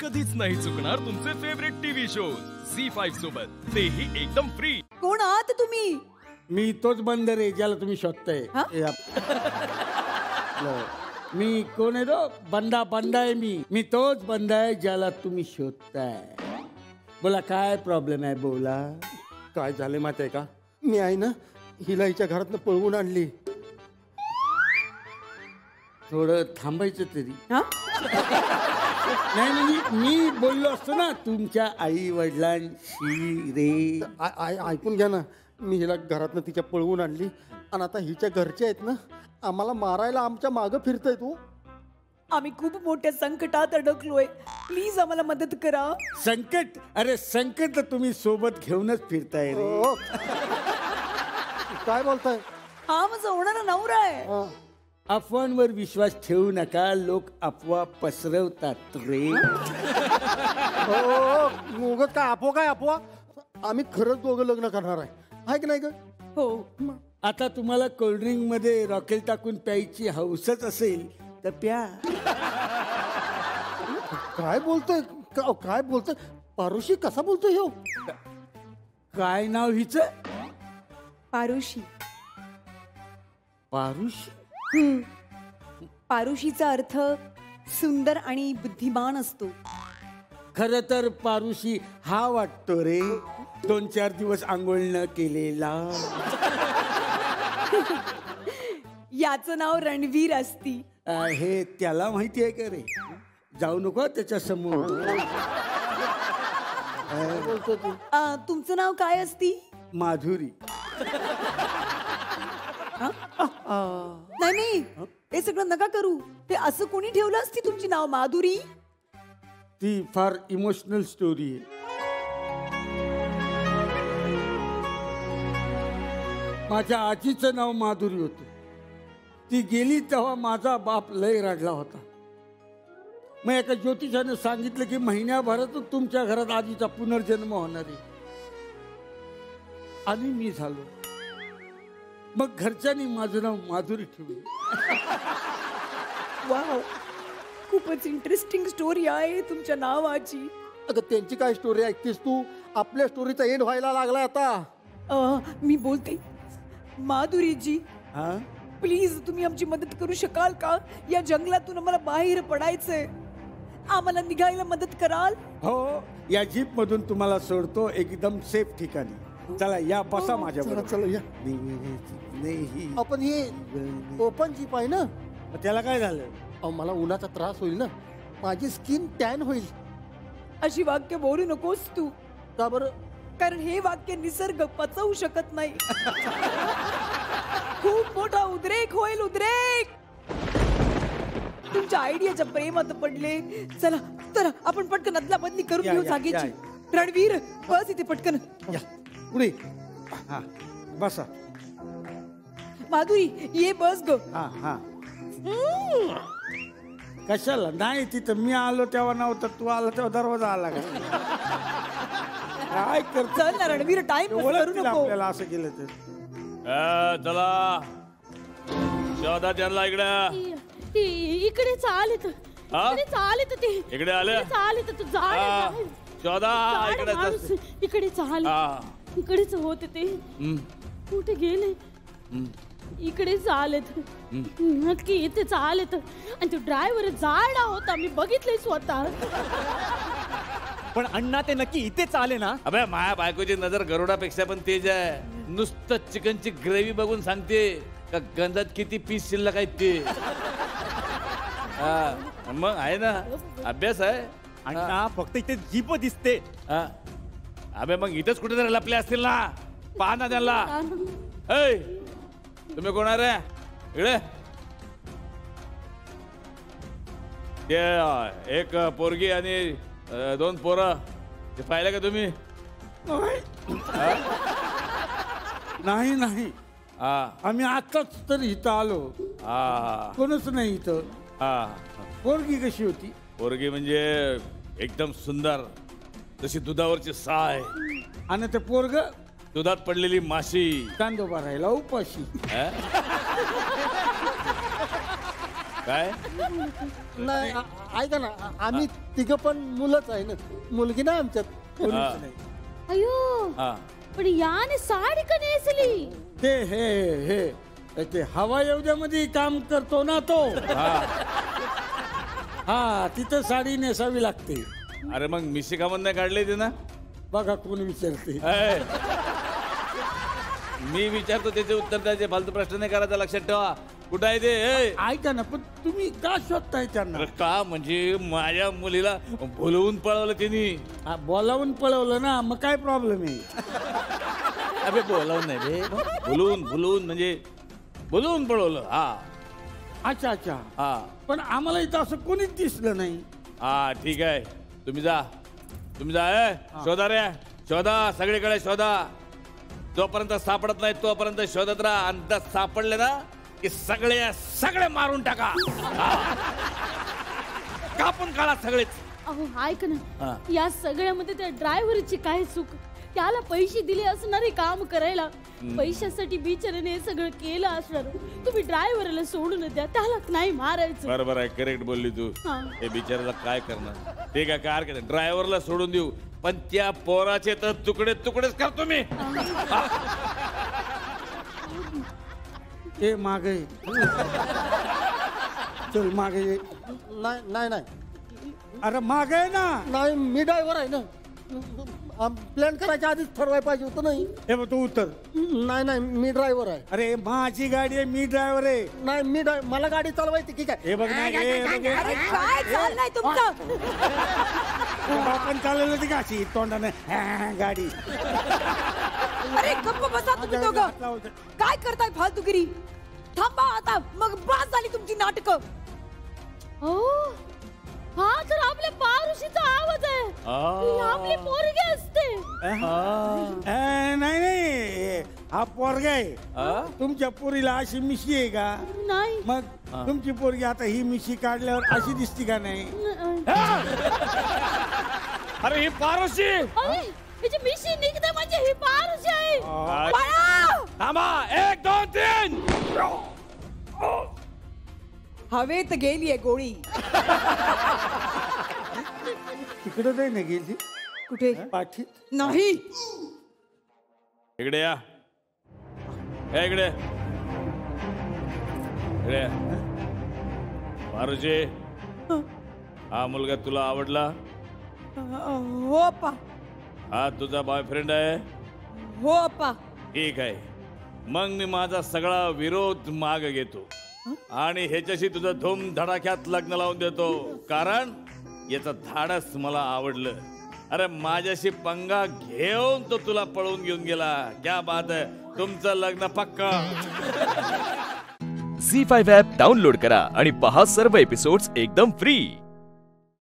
कधीच नाही चुकणार तुमचे फेवरेट टीव्ही शो झी5 सोबत, तेही एकदम फ्री. कोण आहात तुम्ही? मी तोच बंदर आहे ज्याला तुम्ही शोधताय. मी कोण आहे तो? बंदा आहे मी तोच बंदा आहे ज्याला तुम्ही शोधताय. बोला काय प्रॉब्लेम आहे, बोला. काय झाले माहिती आहे का, मी आहे ना हिला हिच्या घरातनं पळवून आणली. थोडं थांबायचं तरी. नाही म्हणजे मी बोललो असतो ना तुमच्या आई वडिलांशी रे. ऐकून घ्या ना, मी हिला घरातनं तिच्या पळवून आणली आणि आता हिच्या घरचे आहेत ना आम्हाला मारायला आमच्या मागं फिरताय. तू आम्ही खूप मोठ्या संकटात अडकलोय, प्लीज आम्हाला मदत करा. संकट? अरे संकट तर तुम्ही सोबत घेऊनच फिरताय रे. काय बोलताय? हा माझा होणारा नवरा आहे. अफवांवर विश्वास ठेवू नका, लोक अफवा पसरवतात रे. उगाच काय अफवा? आम्ही खरंच दोघं लग्न करणार आहे की नाही ग? हो. आता तुम्हाला कोल्ड्रिंक मध्ये रॉकेल टाकून प्यायची हौसच असेल तर प्या. काय बोलतोय? पारुशी कसा बोलतोय हो? काय नाव हिचं? पारुशी. पारुशी? पारुशीचा अर्थ सुंदर आणि बुद्धिमान असतो. खर तर पारुशी हा वाटतो रे, 2-4 दिवस आंघोळ न केलेला. याचं नाव रणवीर असती. हे त्याला माहिती आहे का रे? जाऊ नको त्याच्या समोर. तुमचं नाव काय असती? माधुरी. नाही हे सगळं नका करू. ते असं कोणी ठेवलं असती तुमची नाव माधुरी? ती फार इमोशनल स्टोरी आहे. माझ्या आजीचं नाव माधुरी होतं. ती गेली तेव्हा माझा बाप लय रडला होता. मग एका ज्योतिषाने सांगितलं की महिन्याभरातच तुमच्या घरात आजीचा पुनर्जन्म होणार आहे. आणि मी झालो. मग घरच्यांनी माझं नाव माधुरी ठेवलं. वाव, खूपच इंटरेस्टिंग स्टोरी आहे तुमच्या नावाची. अगं त्यांची काय स्टोरी ऐकतेस तू? आपल्या स्टोरीचा एंड व्हायला लागलाय आता. मी बोलते माधुरीजी, हा प्लीज तुम्ही आमची मदत करू शकाल का? या जंगलातून आम्हाला बाहेर पडायचंय, आम्हाला निघायला मदत कराल? हो, या जीप मधून तुम्हाला सोडतो एकदम सेफ ठिकाणी. चला या, बसा माझ्या बरोबर. चला या. आपण हे ओपन जीप आहे ना, त्याला काय झालं? अहो मला उन्हाचा त्रास होईल ना, माझी स्किन टॅन होईल. अशी वाक्य बोलू नकोस तू. का बरं? कारण हे वाक्य निसर्ग पचवू शकत नाही. खूप मोठा उद्रेक होईल, उद्रेक. तुमच्या आयडियाच्या प्रेमात पडले. चला तर आपण पटकन अदला बदली करून घेऊ जागेची. रणवीर बस इथे पटकन. या पुढे. हा बसा. माधुरी ये बस ग. हा कशाला? नाही तिथं मी आलो तेव्हा नव्हतं, तू आला तेव्हा दरवाजा आला का? काय करतो? चल ना रणवीर, टाइम करू नको. आपल्याला असं केलं तर. चला शोधा त्यांना. इकडे चालेत, इकडे आले. तू झाड शोधा इकडे चाल. इकडेच होते ते. कुठे गेले? इकडे चालेत, नक्की इथे चालेत. आणि तो ड्रायव्हर जाडा होता, मी बघितलंय स्वतः. पण अण्णा ते नक्की इथेच आले ना? अबे माया बायकोची नजर गरुडापेक्षा पण तेज आहे. नुसतं चिकनची ग्रेव्ही बघून सांगते का गंधात किती पीस शिल्लक आहेत ते. मग आहे ना, अभ्यास आहे. अण्णा फक्त इथे जीप दिसते. अबे मग इथेच कुठेतरी लपले असतील ना, पहा ना त्यांना. तुम्ही कोण आहे रे? इकडे. ते एक पोरगी आणि 2 पोरं, ते पाहिलं का तुम्ही? नाही आम्ही आताच तर इथं आलो. कोणच नाही इथं. पोरगी कशी होती? पोरगी म्हणजे एकदम सुंदर, तशी दुधावरची साय. आणि ते पोरग दुधात पडलेली माशी. कांदोबा राहिला उपाशी. काय नाही ऐका ना आम्ही तिघं पण मुलंच आहे ना, मुलगी नाही आमच्यात. हा. अयो हा पण याने साडी का नेसली? ते हे ते हवा येवद्यामध्ये काम करतो ना तो. हा तिथं साडी नेसावी लागते. अरे मग मिशी कामं नाही काढले ते ना. बघा कोण विचारते. ए, मी विचारतो त्याचे उत्तर द्यायचे, फालतू प्रश्न नाही करायचा, लक्षात ठेवा. कुठं आहे ते? ए, ऐका ना पण तुम्ही का शोधताय त्यांना? अरे का म्हणजे माझ्या मुलीला बोलवून पळवलं त्यांनी. हा, बोलावून पळवलं ना, मग काय प्रॉब्लेम आहे? अबे बोलावून नाही रे, बोलवून म्हणजे बोलवून पळवलं. हा अच्छा अच्छा. हा पण आम्हाला इथं असं कोणीच दिसलं नाही. हा ठीक आहे, तुम्ही जा शोधा रे, शोधा सगळीकडे शोधा. जोपर्यंत सापडत नाही तोपर्यंत शोधत राहा. आणि सापडले ना की सगळे मारून टाका. कापून काढा सगळेच. अहो ऐक ना, हा. या सगळ्यामध्ये त्या ड्रायव्हरची काय चूक? त्याला पैसे दिले असणारे काम करायला, पैशासाठी बिचाराने हे सगळं केलं असणार. तुम्ही ड्रायव्हरला सोडून द्या, त्याला नाही मारायचं. बरोबर आहे, करेक्ट बोलली तू. हा. हे बिचाराला काय करणार? ठीक आहे, काय हरकत, ड्रायव्हरला सोडून देऊ, पण त्या पोराचे तर तुकडेच करतो मी. ते मागे चल मागे ये. नाही अरे मागे ना. नाही मी ड्रायव्हर आहे ना. प्लॅन करायच्या आधीच ठरवायला पाहिजे होतं. नाही हे बघ तू उतर. नाही मी ड्रायव्हर आहे. अरे माझी गाडी आहे, मी ड्रायव्हर आहे. नाही मला गाडी चालवायची की काय? हे बघ ना, हे बघ, हे. अरे काय चाललंय तुमचं? आपण चालवलं होती का अशी तोंडाने गाडी? अरे गप्प बसा तुम्ही दोघं. काय करताय फालतूगिरी? थांबा आता, मग बास झाली तुमची नाटकं. हो हा तर आपल्या पारुशीचा आवाज आहे. ही आपली पोरगी असते. नाही हा पोरगा आहे. तुमच्या पोरीला अशी मिशी आहे का? नाही मग तुमची पोरगी आता ही मिशी काढल्यावर अशी दिसती का नाही? अरे ही पारोशी. अरे हिची मिशी निघते म्हणजे ही पारुशी आहे. बाळा! थांबा, 1 2 3. हवेत गेलीये गोळी. तिकडे नाही ना गेली कुठे? पाठीत. नाही. इकडे या, इकडे या. पारोशी, हा मुलगा तुला आवडला? हो अप्पा. हा तुझा बॉयफ्रेंड आहे? हो अप्पा. ठीक आहे, मग मी माझा सगळा विरोध माग घेतो आणि ह्याच्याशी तुझं धूम धडाक्यात लग्न लावून देतो. कारण याचं धाडस मला आवडलं. अरे माझ्याशी पंगा घेऊन तो तुला पळून घेऊन गेला. क्या बात आहे, तुमचं लग्न पक्का. झी5 ॲप डाउनलोड करा आणि पहा सर्व एपिसोड्स एकदम फ्री.